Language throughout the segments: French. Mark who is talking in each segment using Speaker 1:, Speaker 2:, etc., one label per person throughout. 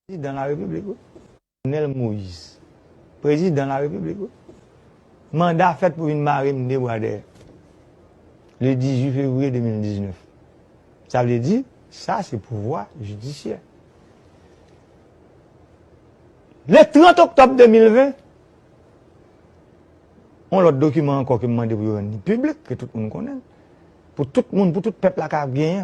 Speaker 1: Dans la République, Jovenel Moïse, président de la République, mandat fait pour une marine de Boisdère le 18 février 2019. Ça veut dire, ça c'est pouvoir judiciaire. Le 30 octobre 2020, on a l'autre document encore qui me demande pour rendre public, que tout le monde connaît. Pour tout le monde, pour tout le peuple qui a gagné.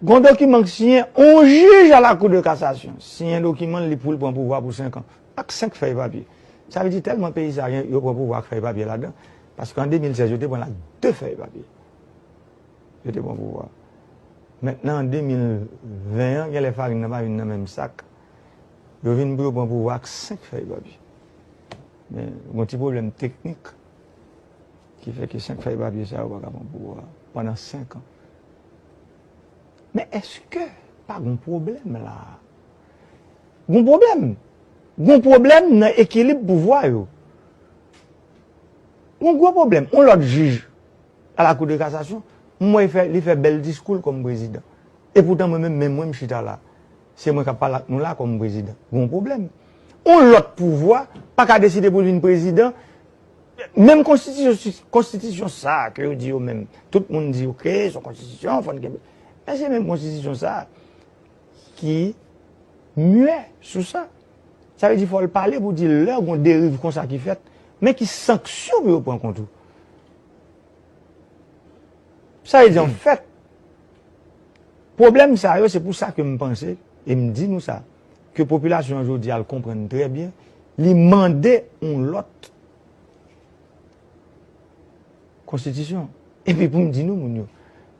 Speaker 1: Un document qui signé, on juge à la Cour de cassation. Si un document, il pour le pouvoir pour 5 ans. Avec 5 feuilles papier. Ça veut dire tellement pays ça rien, il prend pouvoir feuille papier là-dedans. Parce qu'en 2016, je pris 2 feuilles papier. Je prends pouvoir. Maintenant, en 2020, il y a les farines dans le même sac. Je viens pour prendre pouvoir avec 5 feuilles papier. Mais un petit problème technique qui fait que 5 feuilles papier, ça va pas prendre pouvoir pendant 5 ans. Mais est-ce que pas un problème là? Un problème? Un problème dans l'équilibre pouvoir. Un gros problème. On l'autre juge à la Cour de cassation. Moi, il fait bel discours comme président. Et pourtant, moi, je suis là. C'est moi qui parle nous là comme président. Un problème. On l'autre pouvoir, pas qu'à décider pour une président. Même constitution ça, que vous dites même. Tout le monde dit, ok, son constitution, mais c'est même constitution ça qui muet sous ça. Ça veut dire qu'il faut le parler pour dire l'heure qu'on dérive comme ça qui fait, mais qui sanctionne pour prendre compte. Ça veut dire en fait, problème ça, c'est pour ça que je pense, et je me dis nous ça, que la population aujourd'hui, elle comprend très bien, lui demander l'autre constitution. Et puis pour me dire nous,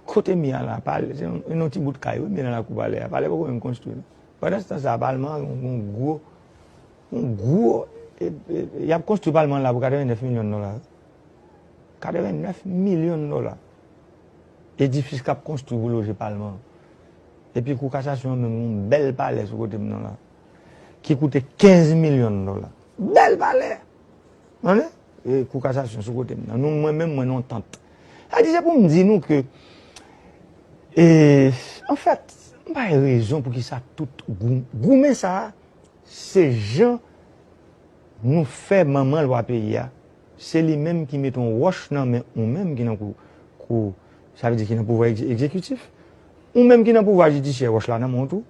Speaker 1: côté mien là, parle, c'est un petit bout de caillou, mais dans la coupe à l'air, parle pas même construire. Pendant ce temps, ça, parlement, un gros, il y a construit le parlement là pour 89 millions de dollars. 89 millions de dollars. Édifice qui a construit pour loger le parlement. Et puis, pour cassation, même un bel palais sur côté là, qui coûtait 15 millions de dollars. Bel palais! Et pour cassation sur côté là. Nous, moi-même, moi, non tente. Ça dit, c'est pour me dire nous que, en fait, pas de raison pour que ça tout goumé ça, ces gens nous fait maman loi pays. C'est lui-même qui met un roche dans mais ou même qui n'a ça veut dire qu'il n'a pouvoir exécutif, ou même qui n'a pouvoir judiciaire roche là dans mon tout,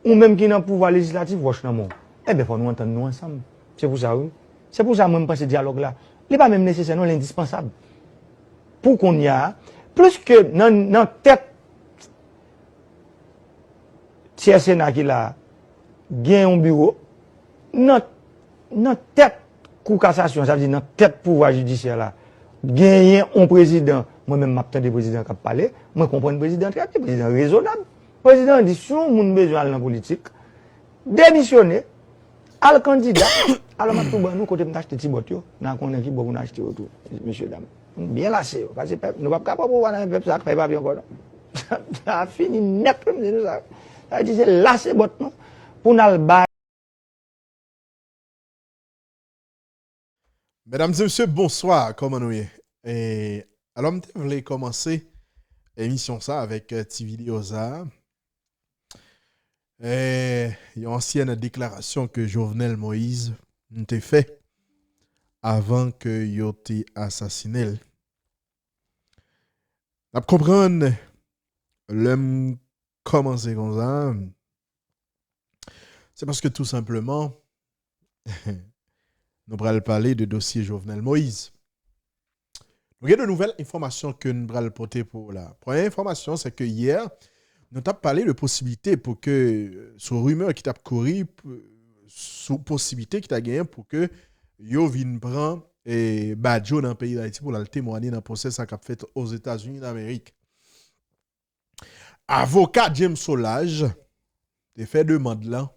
Speaker 1: ou même qui n'a pouvoir législatif roche dans mon. Eh bien, faut nous entendre nous ensemble. C'est pour ça oui. C'est pour ça moi je pense ce dialogue là, il n'est pas même nécessaire, non, l'indispensable. Pour qu'on y a plus que dans tête si Sénat qui a gagné un bureau, dans tête Cour cassation, ça veut dire dans tête pouvoir judiciaire là, gagner un président, moi-même m'attends des présidents qui parlent, moi comprends le président très bien, président raisonnable. Le président dit si on a besoin dans la politique, démissionner, à le candidat, alors je vais nous côté m'acheter petit botio, dans qu'on qui bon acheter autour, messieurs dames. Bien lassé parce que nous pas capable voir dans un peuple ça fait pas bien encore. Ça a fini net comme ça. Ça dit c'est lassé bot non pour nous le.
Speaker 2: Mesdames et messieurs, bonsoir, comment nous y est? Alors, je voulais commencer l'émission ça avec Tivili Oza. Il y a une ancienne déclaration que Jovenel Moïse nous a fait avant que il ait assassiné. On comprendre l'homme commencer comme ça. C'est parce que tout simplement, nous allons parler de dossier Jovenel Moïse. Nous avons de nouvelles informations que nous allons porter pour la première information, c'est que hier, nous avons parlé de possibilités pour que, sur rumeur qui t'a couru, sous possibilité qui t'a gagné pour que yo vienne prendre Badjo dans le pays d'Haïti pour le témoigner dans le procès qui a fait aux États-Unis d'Amérique. Avocat James Solage a fait demande là,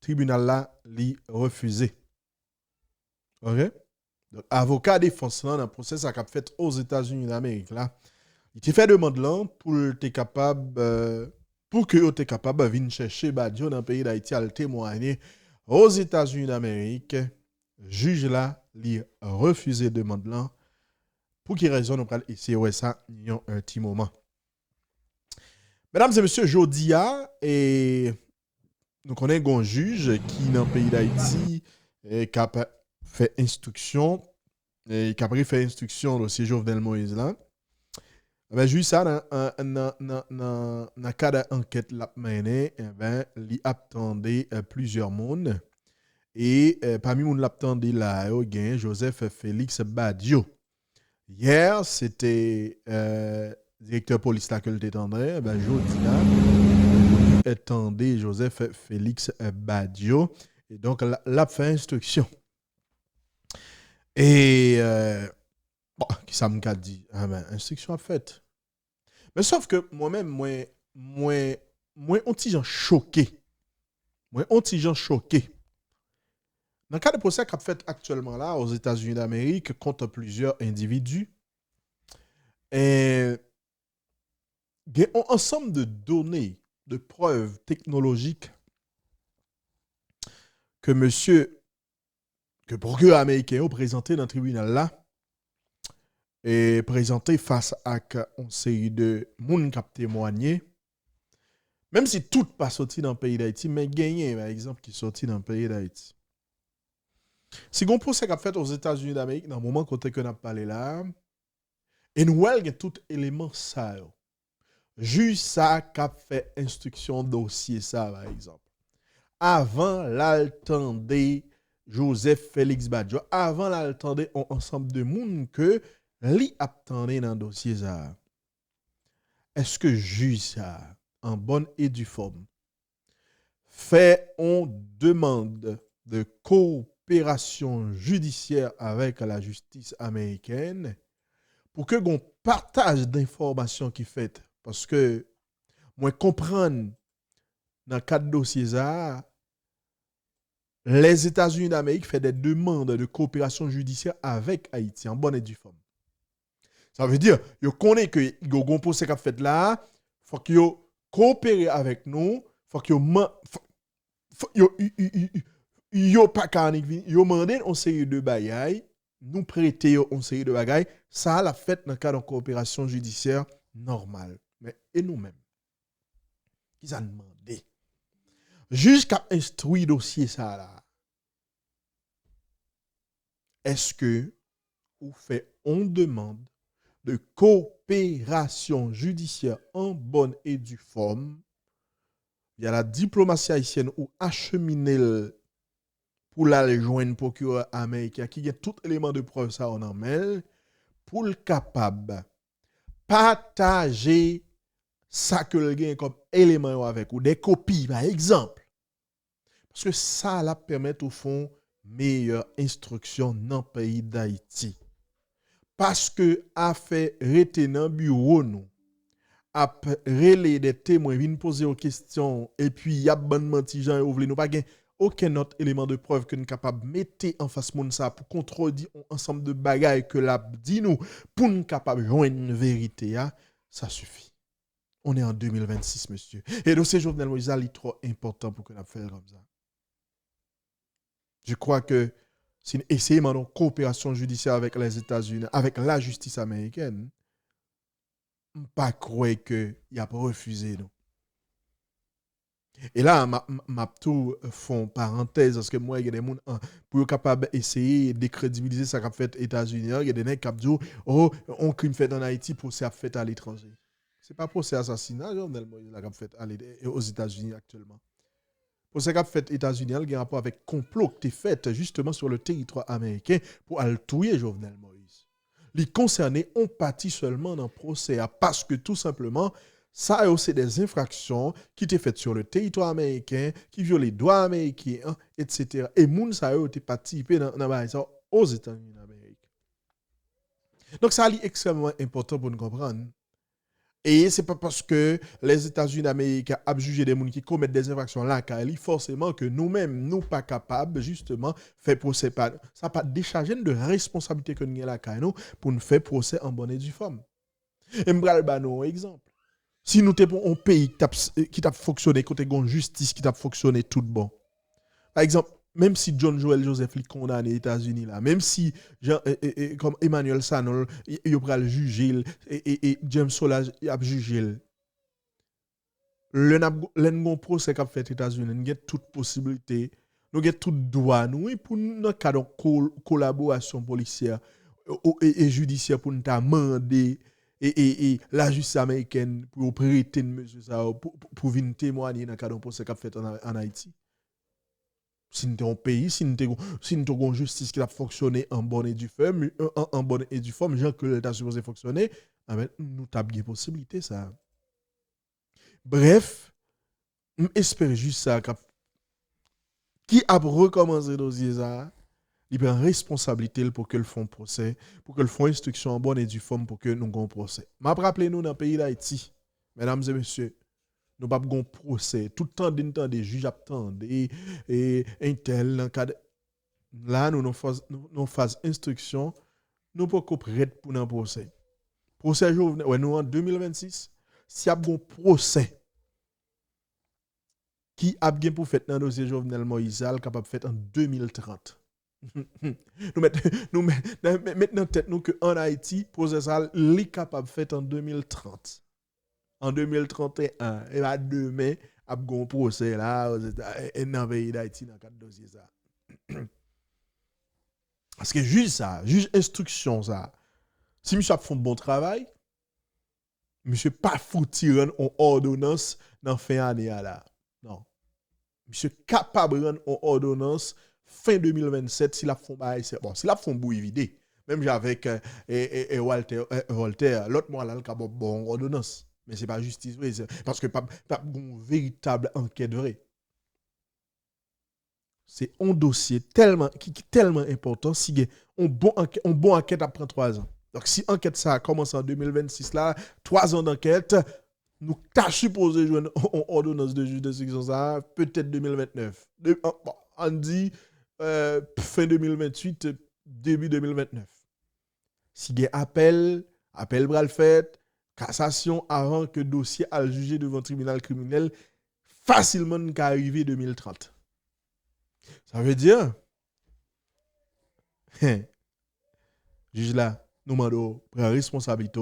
Speaker 2: tribunal là lui refusé. OK? Donc, avocat défense là dans le procès qui a fait aux États-Unis d'Amérique là, il t'a fait demande là pour être capable pour que tu es capable de venir chercher Badjo dans le pays d'Haïti à le témoigner aux États-Unis d'Amérique. Juge là, lui refusé demande là. Pour quelle raison nous allons essayer de ça un petit moment. Mesdames et messieurs, Jodia et nous connaissons un juge qui, dans le pays d'Haïti, qui a fait instruction, et qui a pris fait instruction dossier Jovenel Moïse là. Ben, juste ça, dans le cas d'enquête la menée, il attendait plusieurs mondes. Et parmi les gens qui l'attendaient là, il y a Joseph Félix Badio. Hier, c'était directeur police là que le détendrait. Ben, jeudi là, attendait Joseph Félix Badio. Et donc, l'a fait instruction. Et, bon, qui ça m'a dit? Ah ben, instruction a faite. Mais sauf que moi-même, moi, un petit gens choqué. Moi, un petit gens choqué. Dans le cas de procès qu'a fait actuellement là aux États-Unis d'Amérique contre plusieurs individus, il y a un ensemble de données, de preuves technologiques que que procureur américain a présenté dans le tribunal là, et présenté face à une série de monde qui ont témoigné, même si tout pas sorti dans le pays d'Haïti, mais gagné, par exemple, qui sorti dans le pays d'Haïti. Si on procès qu'a fait aux États-Unis d'Amérique, dans le moment côté que nous avons parlé là, et nous avons tout élément ça. Juste ça qu'a fait instruction dossier ça, par exemple. Avant l'altendé Joseph Félix Badjo, avant l'altendé un ensemble de monde que li attendait dans le dossier ça. Est-ce que juge ça, en bonne et due forme, fait on demande de coopération judiciaire avec la justice américaine pour que qu'on partage d'informations qui fait parce que moi comprendre dans le cadre de dossier ça les États-Unis d'Amérique font des demandes de coopération judiciaire avec Haïti en bonne et due forme. Ça veut dire yo connaît que yo gon procès qu'a fait là, faut que yo coopérer avec nous, faut que yo pas kanik yo mandé on série de bagaille, nous prêter on série de bagaille, ça l'a fait dans le cadre de coopération judiciaire normale. Mais et nous-mêmes qui a demandé jusqu'à instruire dossier ça là. Est-ce que ou fait on demande de coopération judiciaire en bonne et due forme? Il y a la diplomatie haïtienne ou acheminer pour la joindre procureur américain qui a tout élément de preuve ça on en mêle pour le capable partager ça que le gain comme élément avec ou des copies par exemple parce que ça la permet au fond meilleure instruction dans le pays d'Haïti parce que a fait retenant bureau nous a relé des témoins viennent poser aux questions et puis y a bon menti gens ou nous pas gain aucun autre élément de preuve que nous capable mettre en face moun ça pour contredire ensemble de bagailles que l'a dit nous pour nous capable joindre une vérité ça suffit. On est en 2026 monsieur et donc ce Jovenel Moïse est trop important pour que nous fassions comme ça. Je crois que si nous essayons de coopération judiciaire avec les États-Unis, avec la justice américaine, je ne pas croire qu'il n'y a pas refusé. Non. Et là, je tout font parenthèse parce que moi, il y a des gens pour être capable d'essayer de décrédibiliser ce qu'a fait les États-Unis. Il y a des gens qui disent oh, on crime fait en Haïti, procès fait à l'étranger. Ce n'est pas procès assassinat, Jovenel Moïse, qui fait aux États-Unis actuellement. Pour ce qu'a fait les États-Unis, il y a un rapport avec complot qui est fait justement sur le territoire américain pour tuer Jovenel Moïse. Les concernés ont parti seulement dans le procès parce que tout simplement, ça a aussi des infractions qui étaient faites sur le territoire américain, qui violent les droits américains, etc. Et moun ça a été participé dans aux États-Unis d'Amérique. Donc ça est extrêmement important pour nous comprendre. Et ce n'est pas parce que les États-Unis d'Amérique ont jugé des gens qui commettent des infractions là, forcément que nous-mêmes, nous ne sommes pas capables, justement, de faire procès. Ça n'a pas déchargé de responsabilité que nous avons là, pour nous faire procès en bonne et due forme. Et je vais vous donner un exemple. Si nous avons un pays qui a fonctionné, côté de justice qui a fonctionné tout bon. Par exemple, même si John Joel Joseph est condamné aux États-Unis, là, même si comme Emmanuel Sanol, il a le juger, et James Solage a jugé. le procès qu'a fait les États-Unis, nous avons toute possibilité, nous avons tout droit nous pour nous cas de collaboration policière et judiciaire pour nous demander et la justice américaine pour prêter une mesure ça pour venir témoigner dans le cas d'un procès qu'a fait en Haïti. Si nous sommes un pays, si nous avons une justice qui a fonctionné en bonne et due forme, genre que l'État supposé fonctionner, nous avons bien possibilité ça. Bref, j'espère juste ça. Qui a recommencé le dossier ça, il prend responsabilité pour que le font procès, pour que le font instruction en bonne et due forme pour que nous ayons un procès. Je rappelle nous dans le pays d'Haïti, mesdames et messieurs, nous n'avons pas de procès. Tout le temps des juges attendent et un tel dans cadre là nous faisons instruction, nous pas prêts pour un procès. Procès Jovenel, ouais, nous en 2026, si y a un procès qui a bien pour faire dans le dossier Jovenel Moïse capable de faire en 2030. nous mettons en tête nous que en Haïti procès ça est capable de faire en 2030. En 2031 et là demain a un procès là dans le pays d'Haïti dans cadre dossier ça. Parce que juge instruction ça. Si monsieur a fait un bon travail, monsieur pas foutu rendre en ordonnance dans fin année là. Non. Monsieur capable de rendre en ordonnance fin 2027 s'il a fait bon, s'il a fait un bout évidé. Même avec Walter, l'autre mois là il a bon ordonnance. Mais ce n'est pas justice, parce que pas une véritable enquête vraie. C'est un dossier qui est tellement important. Si on bon enquête après 3 ans. Donc si l'enquête ça a commencé en 2026, là, 3 ans d'enquête, nous t'as supposé jouer une ordonnance de juge d'instruction ça, peut-être 2029. On dit fin 2028, début 2029. Si il y a appel bras fait, cassation avant que le dossier à juger devant le tribunal criminel, facilement qu'à arriver 2030. Ça veut dire, juge là, nous demandons prendre responsabilité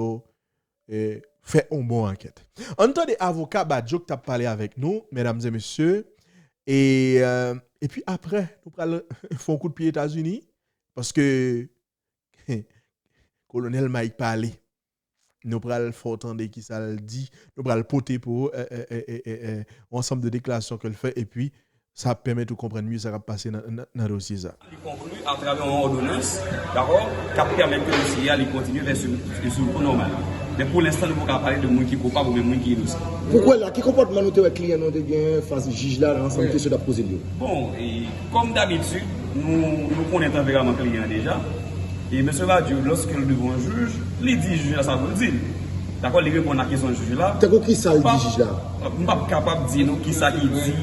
Speaker 2: et faire une bonne enquête. En tant qu'avocat, Badjo qui a parlé avec nous, mesdames et messieurs, et puis après, nous allons faire un coup de pied aux États-Unis, parce que colonel Mike parlé. Nous allons faire entendre qui ça le dit, nous allons porter pour ensemble de déclarations qu'elle fait, et puis ça permet de comprendre mieux ce qui va passer dans le dossier.
Speaker 3: Il conclut à travers une ordonnance, d'accord, qui permet que le dossier continue vers sur le cours normal. Mais pour l'instant, nous ne pouvons pas parler de gens qui sont coupables ou de gens qui sont innocents.
Speaker 4: Pourquoi là? Quel comportement nous avons client nous avons face juge là ensemble question de poser lui?
Speaker 3: Bon, et comme d'habitude, nous connaissons le tempérament client déjà. Et M. Badiou, lorsque nous devons un juge, il dit juge là, ça veut dire. D'accord, il répond à la question du juge là.
Speaker 4: T'as qui ça dit juge là?
Speaker 3: Je ne suis pas capable de dire qui ça qui dit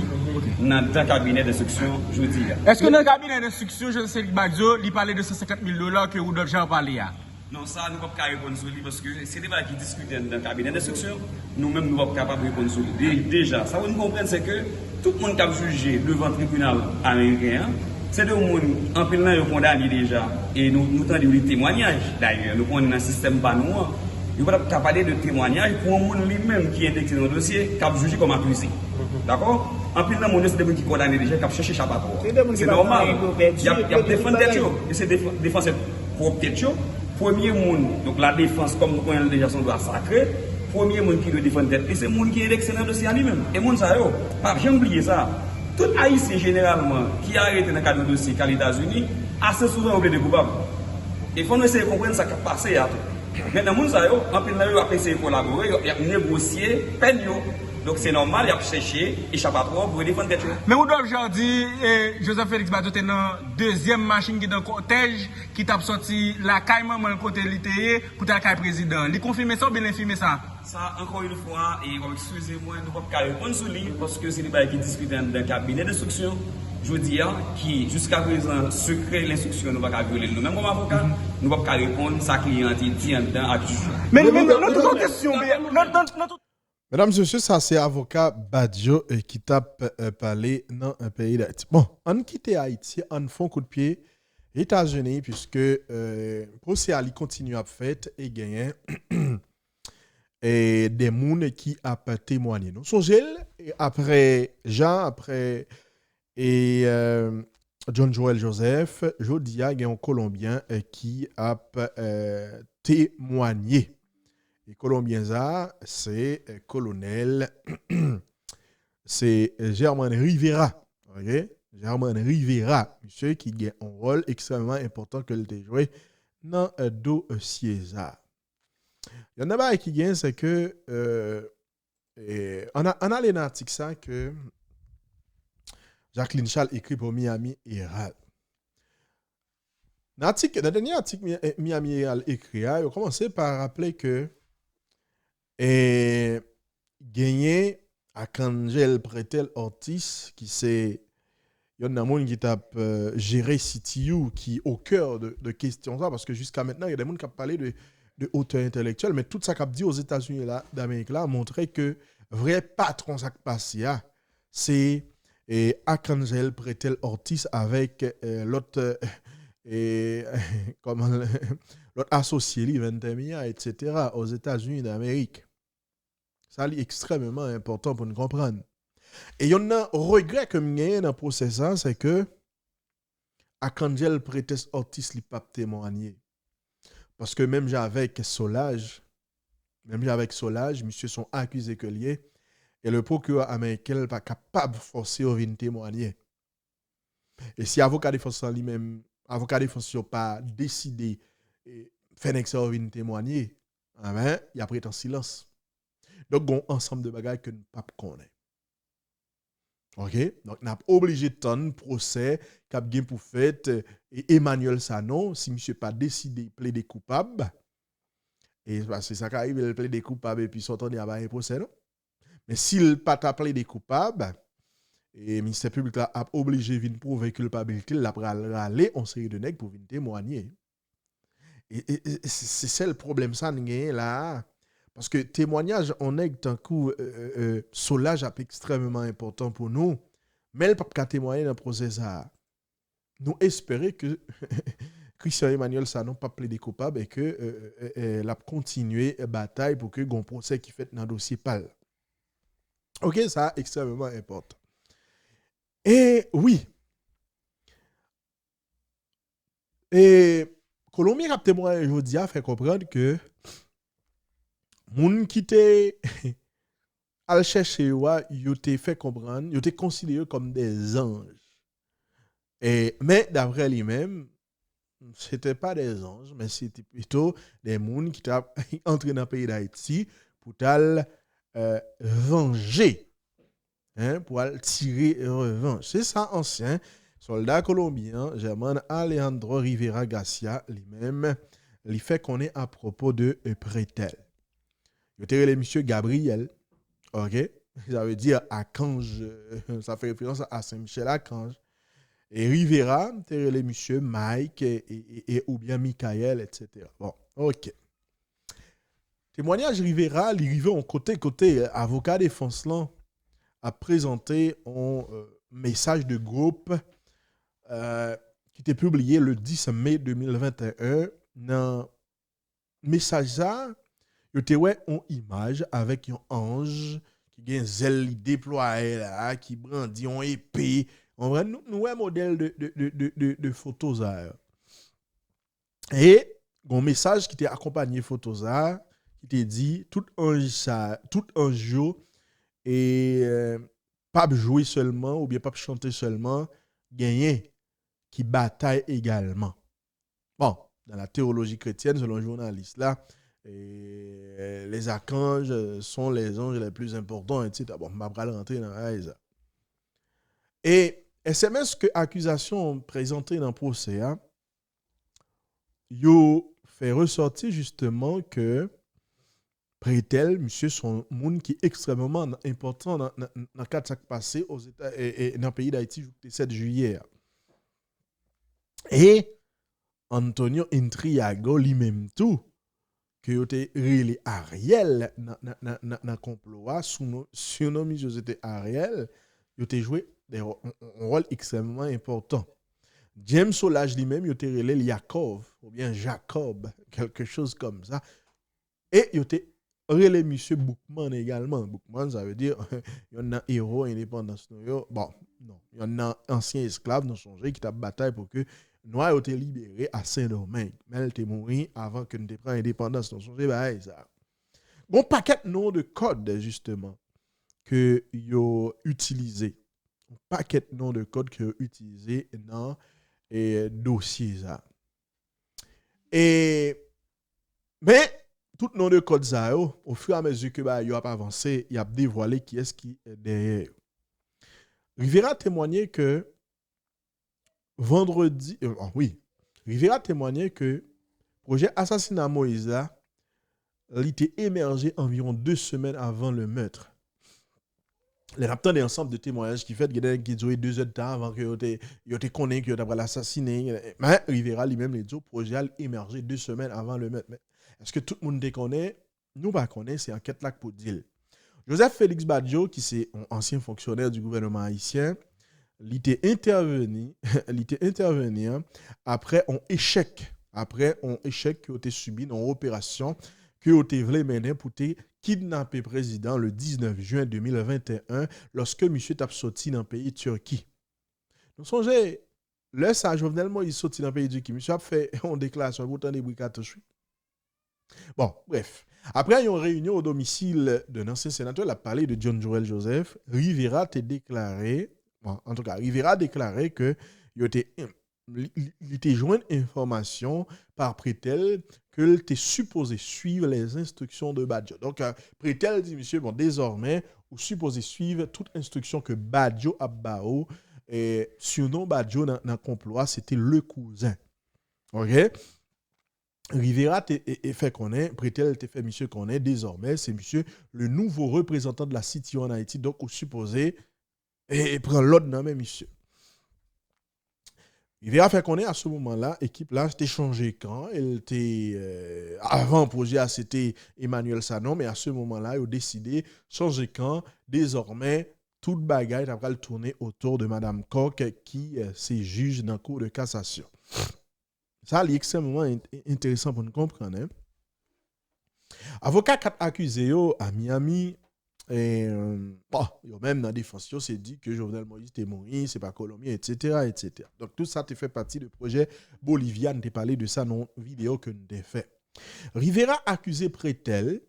Speaker 3: dans le cabinet d'instruction, je dis.
Speaker 5: Est-ce que dans le cabinet d'instruction, je sais que Badiou, il parlait de $150,000 que Rudolph Jean parlait à?
Speaker 3: Non, ça, nous ne pouvons pas répondre sur lui parce que c'est des gens qui discutent dans le cabinet d'instruction. Nous-mêmes, nous ne sommes pas capables de répondre sur lui. Déjà, ça, vous nous comprenez, c'est que tout le monde qui a jugé devant le tribunal américain, c'est des gens en pile là, ils ont condamné déjà. Et nous avons des témoignages, d'ailleurs. Nous avons un système pas nous. Nous ne pouvons pas parler de témoignages pour un monde lui-même qui est indexé dans le dossier, qui a jugé comme accusé. D'accord? En plus, c'est des gens qui condamnent déjà, qui ont cherché échappatoire. C'est normal. Il y a défense tête, et c'est défense propre tête. Premier monde, donc la défense, comme nous connaissons déjà son droit sacré, premier monde qui doit défendre tête, et c'est le monde qui est indexé dans le dossier lui-même. Et monde ça, pas jamais oublier ça. Tout Haïtien généralement qui a arrêté dans le cadre de dossier qu'à les États-Unis, assez souvent oublié de coupable. Il faut nous essayer de comprendre ce qui a passé à tout. Maintenant, monde ça, en plus, il a essayé de collaborer, il a négocié, peine. Donc c'est normal, il a cherché échappatoire pour défendre tête.
Speaker 5: Mais Rudolph Jean dit, Joseph Félix Badiou était dans la deuxième machine qui est dans le cortège, qui t'a sorti la caille maman le côté littéraire pour ta caille président. Il confirme ça ou bien infirme ça?
Speaker 3: Ça, encore une fois, et excusez-moi, nous ne pouvons pas répondre sur lui parce que c'est des gens qui discutent dans le cabinet d'instruction. Je dis qui, jusqu'à présent, secret l'instruction, nous ne pouvons pas violer. Nous-mêmes, comme avocat, nous ne pouvons pas répondre à sa cliente dit en dedans à juge.
Speaker 5: Mais notre question,
Speaker 2: mesdames et messieurs, ça c'est avocat Badiou qui t'a parlé dans un pays d'Haïti. Bon, on quitte Haïti, on fait un coup de pied États-Unis puisque le procès Ali continue à faire et gagner. et des gens qui a témoigné. Nous songez après Jean, après et John Joel Joseph, Jodia, il y a un Colombien qui a témoigné. Et Colombien ça, c'est colonel, c'est Germain Rivera. OK? Germain Rivera, monsieur qui a un rôle extrêmement important que le joué dans le dossier ça. Il y en a pas qui gagne, c'est que on a les articles ça que Jacqueline Charles écrit pour Miami Herald. Dans le dernier article Miami Herald écrit, il a commencé par rappeler que gagné à Angel Pretel Ortiz, qui c'est il y en a monde qui t'a géré CTU, qui est au cœur de questions ça, parce que jusqu'à maintenant, il y a des gens qui ont parlé de hauteur intellectuelle, mais tout ça qu'a dit aux États-Unis d'Amérique là a montré que vrai patron ça qui passe c'est Arcangel Pretel Ortiz avec l'autre l'autre associé Ventemia, etc. aux États-Unis d'Amérique. Ça est extrêmement important pour nous comprendre. Et il y a un regret que j'ai dans le processus, c'est que Arcangel Pretel Ortiz n'a pas témoigné. Parce que même avec Solage, monsieur sont accusés que lié, et le procureur américain n'est pas capable de forcer au venir témoigner. Et si avocat de défense lui-même, avocat de défense n'a pas décidé de faire un au venir témoigner, il a pris en silence. Donc, il y a un ensemble de bagages que nous ne pouvons pas. OK? Donc, nous sommes obligés de tendre procès cap gen pour fait Emmanuel Sanon si monsieur pas décidé de plaider coupable. Et c'est ça qui arrive, il plaider coupable et puis s'entendre à un procès, non? Mais s'il pas plaider coupable, et le ministère public a obligé de prouver culpabilité, il a râler en série de nègres pour venir témoigner. Et c'est ça le problème, ça, là. Parce que témoignage, on est d'un coup, Solage est extrêmement important pour nous. Mais le pape qui a témoigné dans le procès, nous espérons que Christian Emmanuel Sanon pas plaidé coupable et que a continué la bataille pour que le procès qui fait dans le dossier PAL. OK, ça est extrêmement important. Et oui. Et Colombien qui a témoigné aujourd'hui a fait comprendre que moun qui te al chercher yo te fait comprendre, yo te considéré comme des anges. Mais d'après lui-même, c'était pas des anges, mais c'était plutôt des moun qui t'a entré dans le pays d'Haïti pour t'al venger, pour tirer revanche. C'est ça ancien soldat colombien Germán Alejandro Rivera Garcia lui-même lui fait connaître à propos de Pretel. Je te le monsieur Gabriel, ok? Ça veut dire Archange, ça fait référence à Saint-Michel Archange. Et Rivera, te le monsieur Mike et ou bien Michael, etc. Bon, ok. Témoignage Rivera, il arrive en côté avocat défense là a présenté un message de groupe qui était publié le 10 mai 2021. Dans message ça, yo te wè une image avec un ange qui gen zèle déployé là, qui brandit une épée. On voit nous un modèle de photos ça. Et un message qui était accompagné photos ça, qui te dit tout ange et pas jouer seulement ou bien pas chanter seulement, gagner qui bataille également. Bon, dans la théologie chrétienne selon le journaliste là, et les archanges sont les anges les plus importants, etc. Bon, je vais pas rentrer dans ça. Et SMS que accusation présentée dans le procès, yo fait ressortir justement que Pretel, monsieur, son monde qui est extrêmement important dans le cas de ce qui passé aux États et dans le pays d'Haïti le 7 juillet. Et Antonio Intriago lui-même tout que yo te relé Ariel dans complot surnommé José Ariel, yo te joué un rôle extrêmement important. James Solage lui-même yo te relé Jacob ou bien Jacob, quelque chose comme ça. Et yo te relais monsieur Boukman également. Boukman, ça veut dire, il y en a héros indépendance. Bon, non, il y en a ancien esclave, nous songeons, qui t'a bataille pour que Noir ait été libéré à Saint-Domingue. Mais elle était morte avant que nous prenions l'indépendance. Nous songeons, bah, ça. Bon, paquet de noms de code, justement, que vous utilisez. Un paquet de noms de code que vous utilisez dans le dossier. Ça. Et, mais, tout nom de code ça, au fur et à mesure que vous avez avancé, il a dévoilé qui est-ce qui est derrière. Rivera témoigner que vendredi, Rivera témoigner que le projet assassinat Moïse il était émergé environ 2 semaines avant le meurtre. Les rapteurs des ensemble de témoignages qui fait qui durent 2 heures de temps avant que vous te connaissez que vous avez l'assassiné. Mais Rivera lui-même les dit, le projet a émergé 2 semaines avant le meurtre. Est-ce que tout le monde te connaît? Nous pas connaît, c'est enquête là pour dire. Joseph Félix Badjo, qui est un ancien fonctionnaire du gouvernement haïtien, il était intervenu après un échec qui a été subi dans l'opération que a été mené pour kidnapper le président le 19 juin 2021 lorsque M. est sorti dans le pays Turquie. Nous songez, le ça Jovenel Moïse sorti dans le pays Turquie, M. a fait une déclaration pour des brigades. Bon, bref. Après une réunion au domicile d'un ancien sénateur, il a parlé de John Joel Joseph. Rivera a déclaré que il était joint information par Prétel qu'il était supposé suivre les instructions de Badjo. Donc, Prétel dit, monsieur, bon, désormais, vous supposez suivre toute instruction que Badjo a bao. Et surnom Badjo dans le complot, c'était le cousin. OK? Rivera fait connaître, Prétel te fait monsieur connaît, désormais, c'est monsieur le nouveau représentant de la City en Haïti, donc vous supposez et prend l'autre nom, monsieur. Rivera fait connaître à ce moment-là, l'équipe là, c'était changé quand, elle était avant le projet, c'était Emmanuel Sanon, mais à ce moment-là, ils ont décidé changer quand, désormais, toute bagaille après le tourner autour de Madame Koch qui s'est juge dans le cours de cassation. Ça, c'est extrêmement intéressant pour nous comprendre. Hein? Avocat 4 accusés à Miami, et même dans la défense, c'est dit que Jovenel Moïse était mort, c'est pas colombien, etc., etc. Donc tout ça te fait partie du projet Bolivia. Nous parlé de ça dans une vidéo que nous avons fait. Rivera accusé Prétel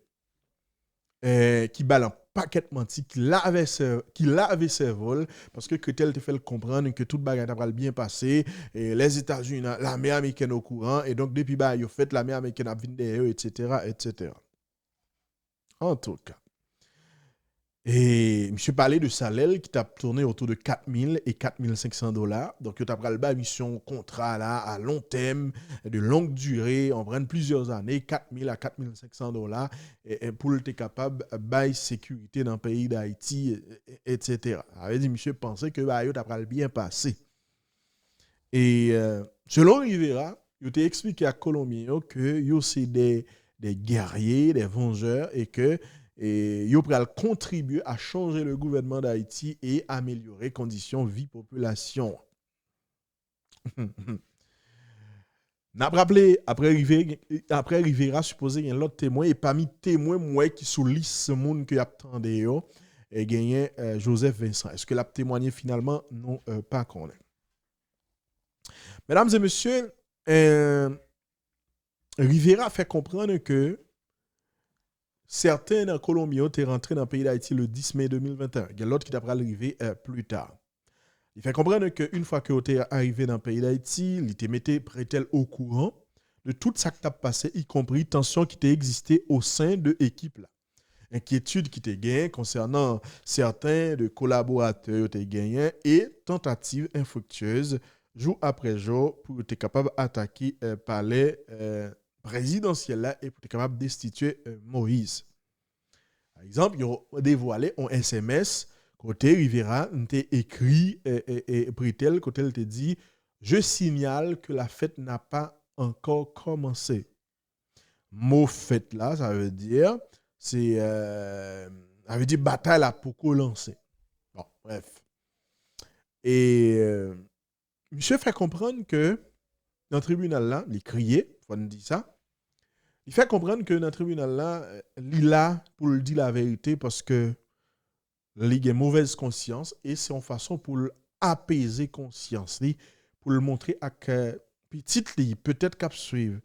Speaker 2: qui balance paquet menti, qui l'avait cerveau, parce que Prétel te fait le comprendre que toute bagarre a bien passé, et les États-Unis, l'armée américaine au courant, et donc depuis bah, ils ont fait l'armée américaine a venu derrière, etc., etc. En tout cas. Et monsieur parlait de salaire qui t'a tourné autour de 4 000 et 4 500 $. Donc, tu as pris la mission contrat là, à long terme, de longue durée, on prend plusieurs années, 4 000 à 4 500 $, et pour être capable de bailler sécurité dans le pays d'Haïti, etc. avait dit, monsieur pensait que bah, tu as pris bien passé. Et selon Rivera, il t'a expliqué à Colombien que c'est des guerriers, des vengeurs, et que ils ont contribué à changer le gouvernement d'Haïti et améliorer les conditions de vie population. N'a pas rappelé, après Rivera, supposé qu'il y a l'autre témoin, et parmi témoins, moi qui sous liste monde que attendait, et gagné Joseph Vincent. Est-ce que l'a témoigné finalement? Non, pas qu'on est. Mesdames et messieurs, Rivera fait comprendre que certains dans Colombie ont été rentrés dans le pays d'Haïti le 10 mai 2021. Il y a l'autre qui t'a arrivé plus tard. Il fait comprendre qu'une fois que tu es arrivé dans le pays d'Haïti, il t'a mis Prétel au courant de tout ça qui t'a passé, y compris tension qui t'a existé au sein de l'équipe là. Inquiétude qui t'a gagné concernant certains de collaborateurs qui t'a gagné et tentatives infructueuses jour après jour pour être capable d'attaquer palais présidentiel là et pour être capable de destituer Moïse. Par exemple, ils ont dévoilé un SMS côté Rivera, on t'a écrit et Prétel côté elle te dit je signale que la fête n'a pas encore commencé. Mot fête là, ça veut dire c'est ça veut dire bataille là pour lancer. Bon, bref. Et monsieur fait comprendre que dans le tribunal là, il criait, faut nous dire ça. Il fait comprendre que dans le tribunal là, il est là pour le dire la vérité parce que il a une mauvaise conscience et c'est une façon pour apaiser conscience li, pour le montrer à que petite li peut-être qu'à suivre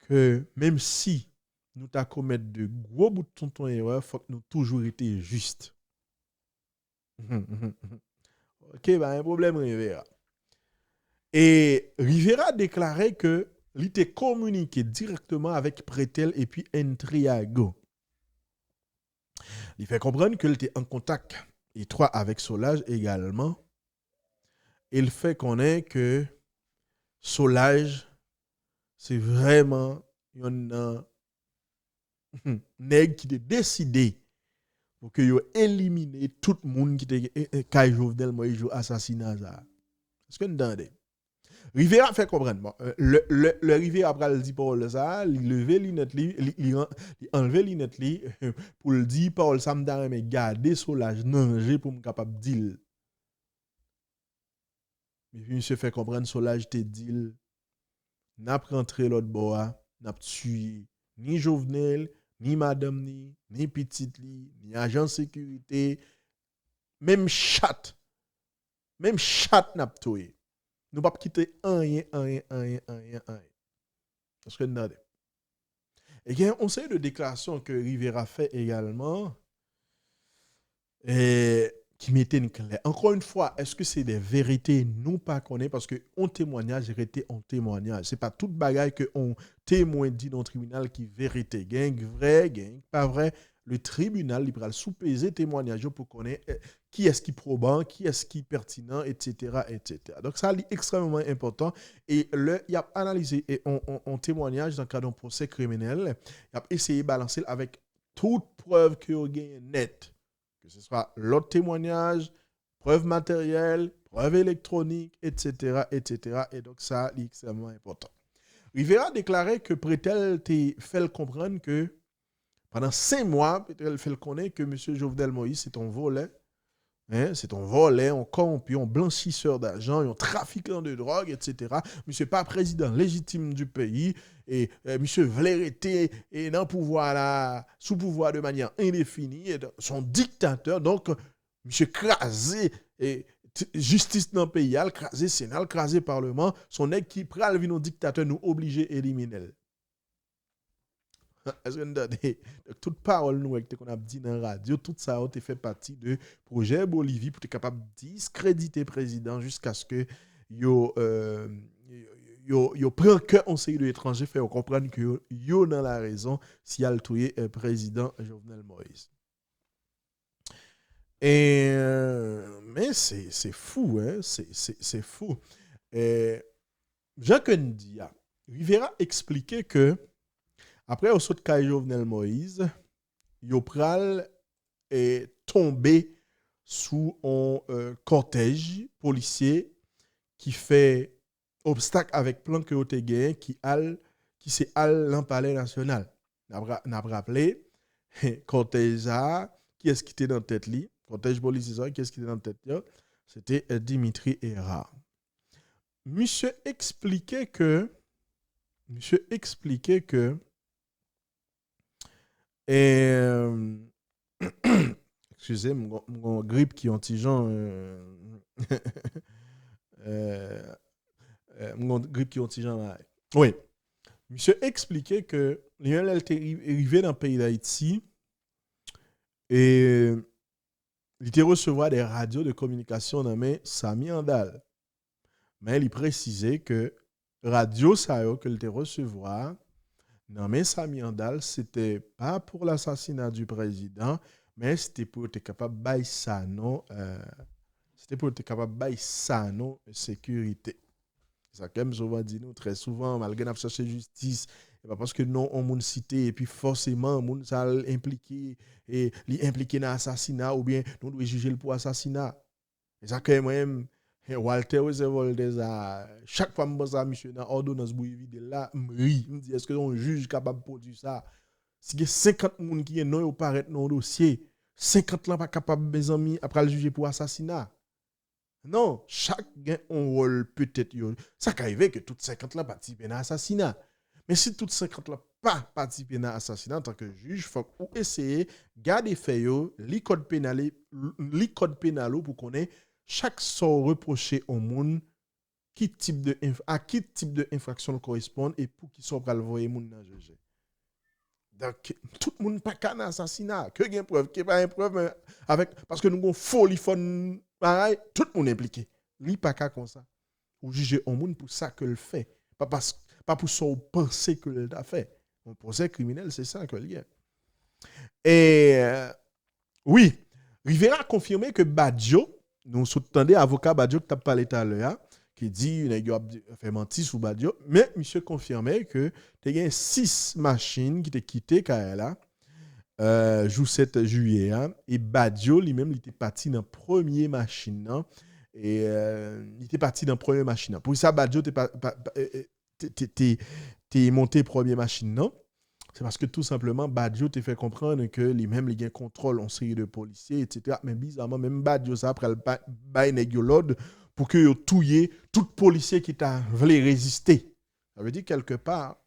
Speaker 2: que même si nous t'a commettre de gros bouts de ton erreur, faut que nous toujours été juste. OK, bah un problème Rivera. Et Rivera déclarait que il était communiqué directement avec Pretel et puis Entriago. Il fait comprendre qu'il était en contact étroit avec Solage également. Il fait connaître que Solage, c'est vraiment un nègre qui a décidé pour que yo éliminer tout le monde qui était Kai Jovenel Moïse assassinat. Est-ce que vous entendez? Rivera fait comprendre. Bon, le Rivera après le dit parole ça, il lever l'inet il enlever l'inet pour le dire parole ça me mais garder Solage danger pour me capable dire. Mais puis monsieur fait comprendre Solage te dit n'a rentré l'autre bois, n'a tué ni Jovenel, ni madame ni petite ni agent sécurité, même chat n'a tué. Nous ne pouvons pas quitter rien. Parce que nous avons. Et il y a un conseil de déclaration que Rivera fait également et qui mettait une claire. Encore une fois, est-ce que c'est des vérités? Nous pas connaît parce que on témoignage était en témoignage. C'est pas toute bagaille que on témoin dit dans le tribunal qui vérité. Gang vrai, gang pas vrai. Le tribunal libéral sous-peser témoignage pour connaître qui est-ce qui probant, qui est-ce qui pertinent, etc., etc. Donc ça est extrêmement important. Et il a analysé et on témoignage dans le cadre d'un procès criminel. Il a essayé de balancer avec toute preuve qu'il y a net. Que ce soit l'autre témoignage, preuve matérielle, preuve électronique, etc., etc. Et donc ça est extrêmement important. Rivera déclarait que Pretel t'a fait comprendre que pendant 5 mois, Pretel fait connaître que M. Jovenel Moïse, c'est un volet. C'est un volet, un corrompu, un blanchisseur d'argent, un trafiquant de drogue, etc. Monsieur pas président légitime du pays et monsieur voulait être dans pouvoir là, sous pouvoir de manière indéfinie, et son dictateur. Donc monsieur crasé et justice dans le pays, crasé Sénat, crasé Parlement, son nèg qui pral vino dictateur nous obligé éliminer. Est-ce que toute parole nous qu'on a dit dans la radio, tout ça a fait partie de projet Bolivie pour être capable de discréditer le président jusqu'à ce que yo prend que conseil de l'étranger fait comprendre que yo dans la raison si a le tué président Jovenel Moïse. Et mais c'est fou hein, c'est fou. Jacques Ndia Rivera expliquait que après, au saut de Kai Jovenel Moïse, Yopral est tombé sous un cortège policier qui fait obstacle avec plan que vous avez qui s'est allé dans le palais national. N'a rappelé, cortège qui est-ce qui était dans la tête li? Cortège policier qui est-ce qui était dans la tête là? C'était Dimitri Héra. Monsieur expliquait que excusez, mon grippe qui antigen mon grippe qui antigen là. Oui. Monsieur expliquait que Lionel était arrivé dans le pays d'Haïti et il était recevoir des radios de communication dans mais Sami Andal. Mais il précisait que radio ça que il était recevoir non, mais Sami Andal, c'était pas pour l'assassinat du président, mais c'était pour être capable de bailler ça, non? C'était pour être capable de bailler ça, non? Sécurité. C'est ça que souvent dit nous très souvent, malgré notre chercher justice, et pas parce que non, on moun cité, et puis forcément, on ça impliqué, et impliqué dans l'assassinat, ou bien nous devons juger le pour assassinat. Et ça que moi-même, Walter Wesevoldez a chaque fois que je monsieur dans ordonnance Bouivide là me dit est-ce que un juge capable de produire ça si il y a 50 personnes qui non au paraître dans le dossier 50 là pas capable mes amis après le juger pour assassinat non chaque gain un rôle peut-être ça arrive que toutes 50 là participent à assassinat mais si toutes 50 là pas participer dans l'assassinat en tant que juge, il faut essayer de garder fait le code pénal pour qu'on ait chaque sort reproché au monde à quel type de infraction correspond et pour qui soit le voyer monde dans juger. Donc tout le monde pas qu'un assassinat, que gain preuve, que pas une preuve avec parce que nous avons folie fond pareil, tout le monde impliqué. Li pas qu'à comme ça. Ou juger au monde pour ça que le fait, pas pour son penser que le a fait. Un procès criminel, c'est ça que lié. Et oui, Rivera a confirmé que Badjo, nous soutenons avocat Badjo que tu as parlé tout à l'heure, qui dit qu'il a fait mentir sur Badjo, mais monsieur confirmait que il y a 6 machines qui étaient quittées Kaela jour 7 juillet et Badjo lui-même il était parti dans première machine et il était parti dans première machine. Pour ça Badjo t'es monté première machine non? C'est parce que tout simplement Badjo t'a fait comprendre que lui-même il a un contrôle en série de policiers etc. Mais bizarrement même Badjo ça après le bail l'ordre pour que touiller tout policier qui t'a voulu résister. Ça veut dire quelque part,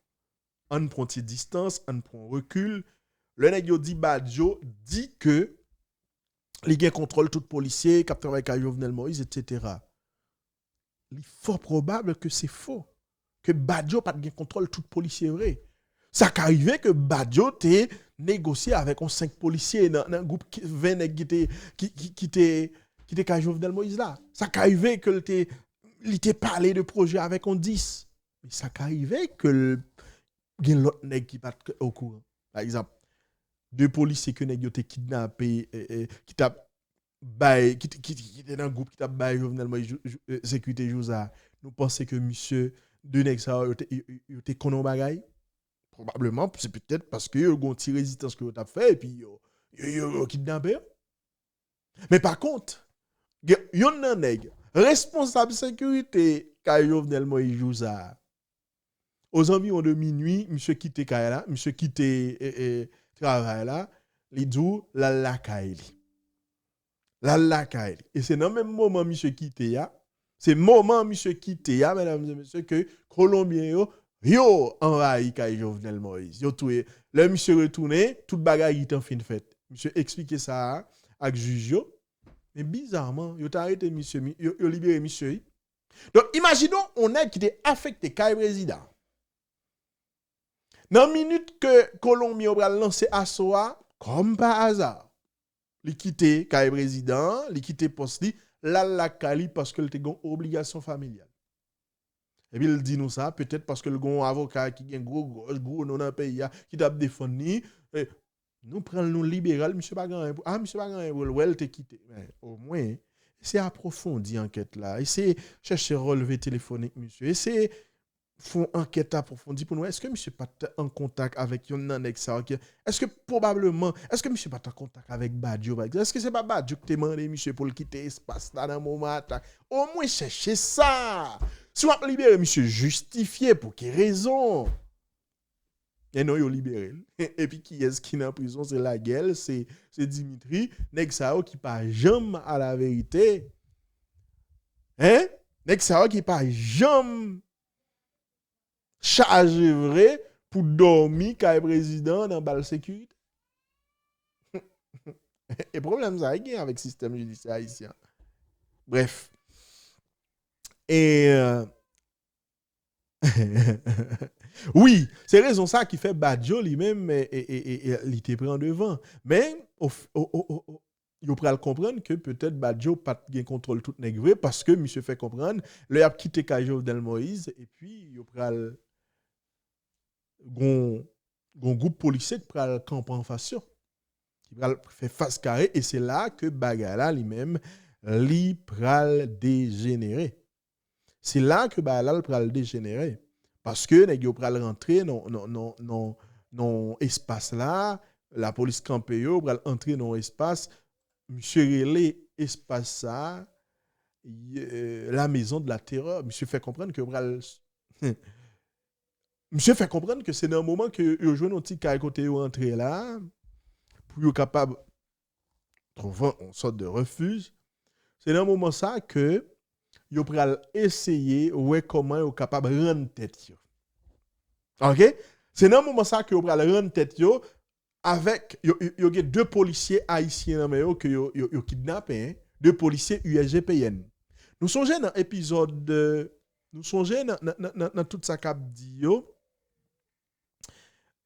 Speaker 2: on prend une distance, on prend un recul. Le nèg yo dit Badjo dit que il contrôle tout policier, qui travaille avec Jovenel Moïse, etc. Il est fort probable que c'est faux. Que Badjo pas de contrôle tout policier vrai. Ça qu'arrivait que Badjo t'ait négocié avec 5 policiers dans un groupe 20 nèg qui était Jovenel Moïse là. Ça qu'arrivait que il était parlé de projet avec 10. Mais ça qu'arrivait que il y a l'autre nèg qui pas au courant. Par exemple, 2 policiers que nèg yo te kidnappé qui t'a bail qui était dans un groupe qui t'a bail Jovenel Moïse sécurité Jouza. Nous pensons que monsieur deux nèg ça yo te konon bagay. Probablement c'est peut-être parce que yo gon ti résistance que yo t'a fait et puis yo kidnappé. Mais par contre yon nan nèg responsable sécurité ka Jovenel Moïse Jouza. Aux environs de minuit, monsieur quitté Kaila, monsieur quitté travail là, li dou la Kaili. La Kaili. Et c'est dans le même moment monsieur quitté ya, c'est moment monsieur quitté ya mesdames et messieurs que Colombien yo envahi Kay Jovenel Moïse. Yo toué. Le monsieur retourné, toute bagaille est en fin de fête. Monsieur expliquer ça avec juge yo. Mais bizarrement, yo t'a arrêté monsieur, yo libéré monsieur. Donc imaginons on est qui était affecté Kay président. Dans la minute que Colombien va lancer Assoa, comme par hasard, il quitte Kay président, il quitte poste la Kali parce que il a une obligation familiale. Et puis il dit nous ça peut-être parce que le gon avocat qui a gros non dans pays qui t'a défendu nous prenons nous libéral monsieur pas grand monsieur pas grand well te quitté mais au moins c'est approfondir enquête là, essayer chercher relevé téléphonique monsieur, essayer font enquête approfondie pour nous. Est-ce que monsieur pas en contact avec yon nan ex ça? Est-ce que probablement, est-ce que monsieur pas en contact avec Badjo? Est-ce que c'est pas Badjo que t'es demandé monsieur pour le quitter espace là dans moment attaque? Au moins chercher ça. Si on libérer monsieur justifié pour quelle raison? Et non yo libéré. Et puis qui est-ce qui est en prison? C'est la gueule, c'est Dimitri, nèg ça qui pas jamais à la vérité. Hein? Nèg ça qui pas jamais chargé vrai pour dormir quand président dans bal sécurité. Et problème ça y avec le système judiciaire haïtien. Bref. Et oui, c'est raison ça qui fait Badjo lui-même il était pris en devant. Mais il faut comprendre que peut-être Badjo pas de contrôle tout nèg vrai parce que monsieur fait comprendre le a quitté Jovenel Moïse et puis il pral gon groupe policier qui pral camp en face qui pral fait face carré et c'est là que Bagala lui-même li pral dégénérer. C'est là que Bagala pral dégénérer parce que nèg yo pral rentrer non espace là, la police campé yo pral entrer dans espace monsieur relé espace ça la maison de la terreur. Monsieur fait comprendre que monsieur fait comprendre que c'est dans un moment que yo joue un petit carré côté yo entrer là pour yo capable trouver une sorte de refuge. C'est dans un moment ça que yo pral essayer ouais comment yo capable rendre tête yo. OK? C'est dans le moment ça que vous prenez rendre tête yo avec yo deux policiers haïtiens mais yo que yo kidnappé, hein, deux policiers USGPN. Nous songeons dans épisode nous songeons dans tout ça qu'a dit yo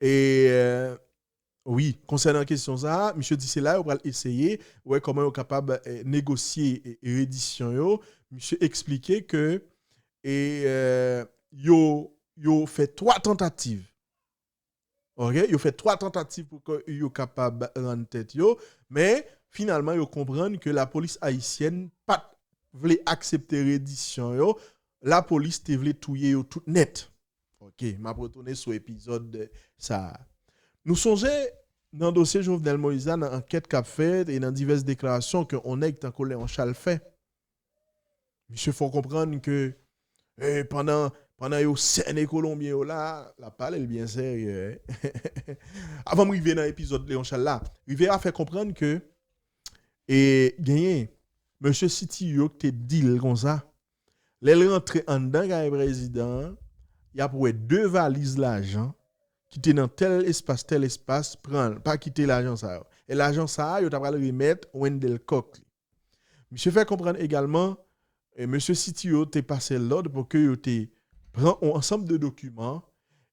Speaker 2: et oui, concernant la question ça, monsieur dit c'est là on va essayer ouais comment on est capable négocier et réédition yo, monsieur expliquer que et yo fait 3 tentatives. OK, yo fait 3 tentatives pour que yo capable rendre tête yo, mais finalement yo comprendre que la police haïtienne pas voulait accepter réédition yo, la police te voulait touyer yo tout net. OK, m'a retourner sur épisode ça. Nous songeons dans le dossier Jovenel Moïse, dans l'enquête qu'a fait et dans diverses déclarations que on est tant qu'on Léon Charles fait. Monsieur faut comprendre que pendant yo scène Colombien là, la parole est bien sérieux. Avant de arriver dans l'épisode Léon Charles là, il a fait comprendre que et gagné monsieur City yo te deal comme ça. Les rentrer en dedans le président, il y a pour 2 valises l'argent quitter dans tel espace prendre pas quitter l'argent ça. Et l'argent ça, yo t'a le remettre Wendell Cook. Monsieur fait comprendre également et monsieur City yo te passé l'ordre pour que yo te prend un ensemble de documents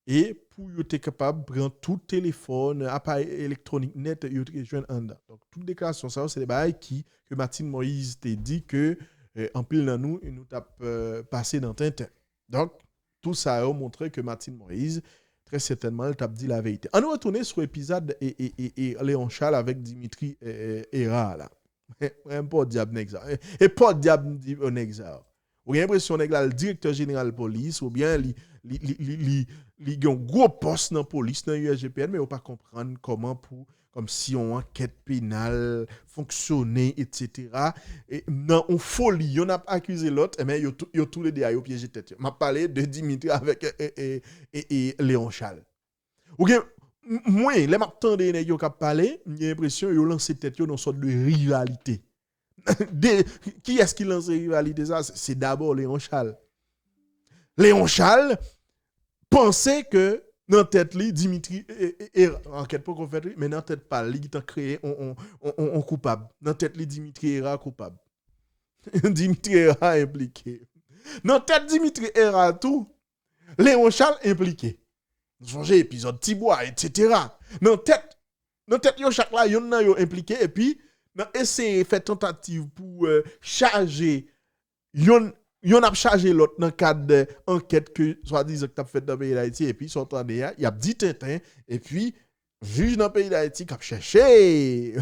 Speaker 2: et pour yo te capable prendre tout téléphone, appareil électronique net yo te joindre en dedans. Donc toute déclaration ça c'est des bails que Martine Moïse t'a dit que en pile dans nous t'a passé dans Tintin. Donc tout ça a montré que Martine Moïse très certainement, elle t'a dit la vérité. On nous retourner sur l'épisode et Léon Charles avec Dimitri Era là. Pas diable nexa. Et pas diable nexa. Ou bien l'impression que le directeur général de police ou bien li un gros poste dans police dans USGPN mais on pas comprendre comment pour comme si on enquête pénale fonctionner etc. Et non on folie on a accusé l'autre mais yo tous les deux yo piégé tête. M'a parlé de Dimitri avec et Léon Charles. OK moi les m'attendre nèg yo k'ap parler, j'ai l'impression yo lancer tête yo dans sorte de rivalité. Qui est-ce qui lance rivalité ça? C'est d'abord Léon Charles. Léon Charles pensait que dans tête li Dimitri enquête pas qu'on fait mais dans tête pas li qui t'a créé on coupable. Dans tête li Dimitri era coupable. Dimitri era impliqué. Dans tête Dimitri era tout Léon Charles impliqué. Songez épisode Tibois etc. Dans tête yo chaque là yon nan yo impliqué et puis dans essayer faire tentative pour charger yon a chargé l'autre dans cadre d'enquête que soi-disant que tu as fait dans le pays d'Haïti et puis sortant de il y a dit Tintin et puis juge dans le pays d'Haïti qui a cherché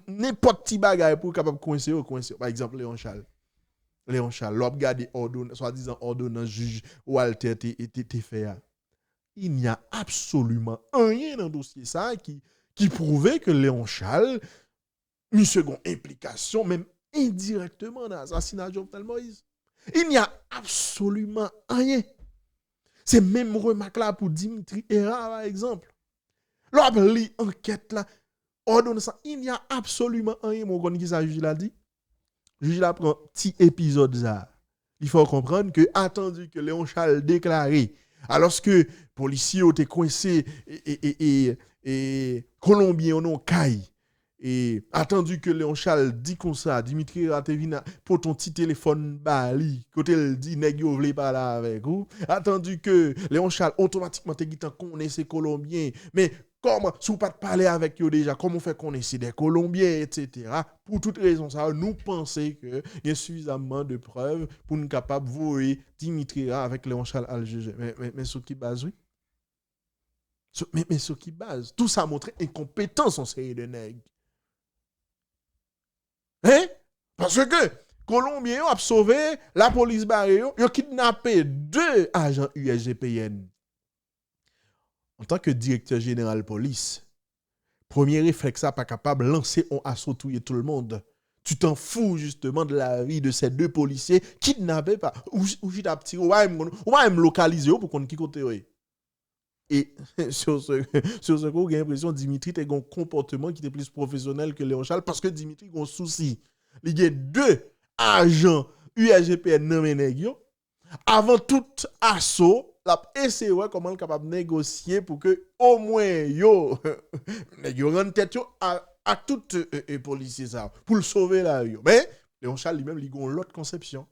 Speaker 2: n'importe petit bagaille pour capable coincer par exemple Léon Charles l'on regarde ordonnance soi-disant ordonnance juge Walter était fait. Il n'y a absolument rien dans le dossier ça qui prouvait que Léon Charles une seconde implication même indirectement dans l'assassinat de Jovenel Moïse. Il n'y a absolument rien. C'est même remarque là pour Dimitri Era par exemple. L'on lit enquête là, ordonne ça, il n'y a absolument rien mon gon qui ça juge l'a dit. Juge là prend petit épisode ça. Il faut comprendre que attendu que Léon Charles déclaré alors que policiers ont été coincés et Colombiens non caille. Et attendu que Léon Charles dit comme ça, Dimitri Ratevina pour ton petit téléphone bali, côté il dit nèg yo vle parler avec vous. Attendu que Léon Charles automatiquement te dit connaît ces Colombiens, mais comment sous pas de parler avec eux déjà, comment on fait connaître des Colombiens etc. Pour toute raison ça, nous pensons que il y a suffisamment de preuves pour nous capable voir Dimitri avec Léon Charles al juge. Mais sur qui base oui? Mais sur qui base? Tout ça montre incompétence en série de nègres. Hein? Parce que Colombiens ont sauvé la police barré, ils ont kidnappé 2 agents USGPN. En tant que directeur général de police, premier réflexe, ça pas capable de lancer un assaut tout le monde. Tu t'en fous justement de la vie de ces 2 policiers kidnappés par ou j'ai tiré ou va me localiser pour qu'on qui côté. Et sur ce coup, j'ai l'impression que Dimitri a un comportement qui est plus professionnel que Léon Charles parce que Dimitri a un souci. Il y a 2 agents USGPN nommés nèg yo. Avant tout assaut, l'a essayé ouais, comment il est capable de négocier pour que au moins yo rende tête yo à tout policier ça pour le sauver là yo. Mais Léon Charles lui-même il a l'autre conception.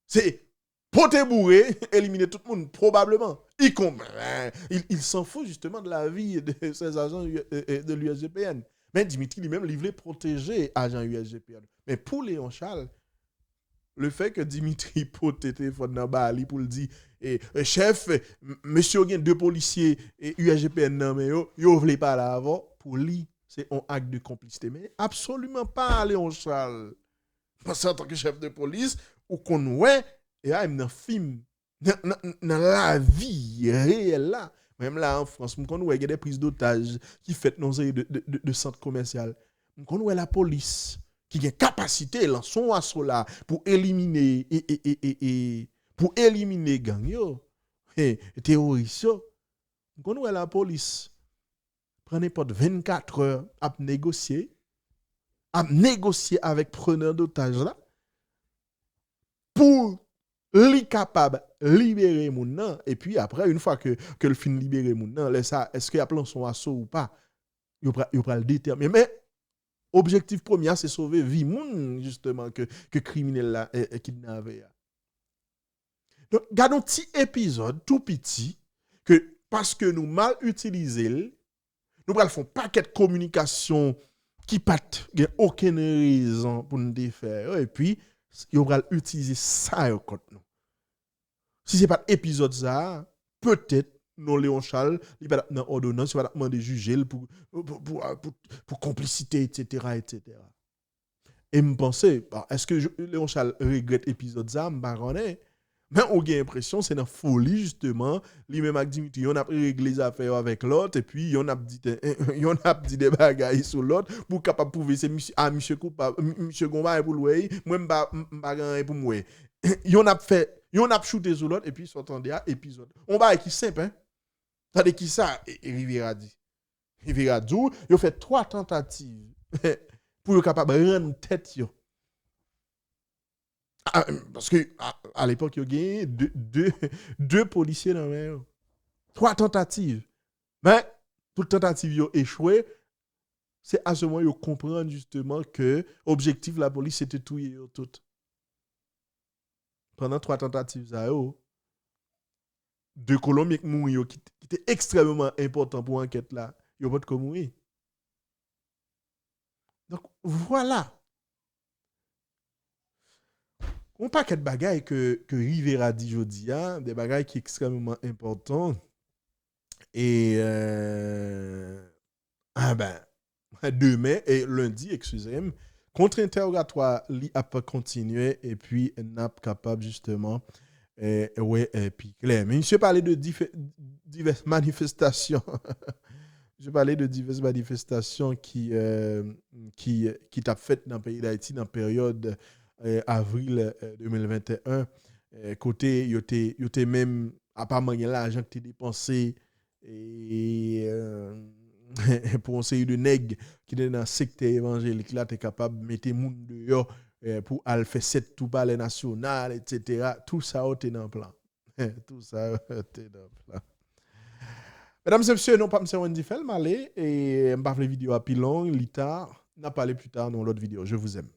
Speaker 2: C'est poter bourré, éliminer tout le monde probablement. Il s'en fout justement de la vie de ces agents de l'USGPN. Mais Dimitri lui-même il voulait protéger agents USGPN. Mais pour Léon Charles le fait que Dimitri pote téléphone dans Bali pour le dire chef monsieur gen deux policiers et USGPN nan mais yo vle pas là avant pour lui c'est un acte de complicité mais absolument pas Léon Charles parce en tant que chef de police ou qu'on ouais et dans film dans la vie réelle là même là en France on connaît des prises d'otages qui fait dans série de centres commerciaux on connaît la police qui a capacité là son assaut là pour éliminer pour éliminer gang yo et terroristes yo quand on la police prend n'importe 24 heures à négocier avec preneur d'otages là pour li capable libérer moun nan et puis après une fois que le fin libérer moun nan laisse ça est-ce qu'il y a plan son assaut ou pas il va le déterminer mais objectif premier, c'est sauver vie moun, justement, que criminel là kidnappé. Donc, gardons petit épisode, tout petit, que parce que nous mal utilisé, nous allons faire un paquet de communication qui n'a aucune raison pour nous défaire. Et puis, nous allons utiliser ça contre nous. Si ce n'est pas épisode ça, peut-être, non Léon Charles, il va dans ordonnance, il va demander juger pour complicité, etc., etc. Et me penser, est-ce que Léon Charles regrette l'épisode ça, me connais. Mais on a l'impression c'est une folie justement, lui-même avec Dimitri, on a réglé les affaires avec l'autre et puis on a dit des bagailles sur l'autre pour capable prouver c'est monsieur coupable, monsieur Gomba pour lui, moi pas pour moi. On a shooté sur l'autre et puis s'entendait à épisode. On va qui simple hein. Tandis qui ça Rivera dit. Rivera dit, il a fait 3 tentatives pour être capable de rendre tête yo. Parce que à l'époque il y a deux policiers dans le 3 tentatives. Mais toutes tentatives ont échoué. C'est à ce moment ils comprennent justement que l'objectif de la police c'était tuer tout. Pendant 3 tentatives ça yo 2 Colombiens qui mourent qui était extrêmement important pour l'enquête là, ils ont pas mourir. Donc voilà. Un paquet de bagailles que Rivera dit jodi des bagailles qui sont extrêmement importants et demain et lundi excusez-moi contre-interrogatoire li a pas continuer et puis n'a pas capable justement puis clair. Mais je parlais de diverses manifestations. Je parlais de diverses manifestations qui t'a fait dans le pays d'Haïti dans la période avril 2021. Côté, il y même, à part manquer l'argent que tu as dépensé et pour un série de nègres qui est dans le secteur évangélique, là, tu es capable de mettre les gens dehors. Pour aller faire 7 tout palais national, etc. Tout ça est dans le plan. Tout ça est dans le plan. Mesdames et messieurs, non pas M. Wendy Fell, malé, et je ne vais pas faire la vidéo à pilon, l'ITA, n'a pas parlé plus tard dans l'autre vidéo. Je vous aime.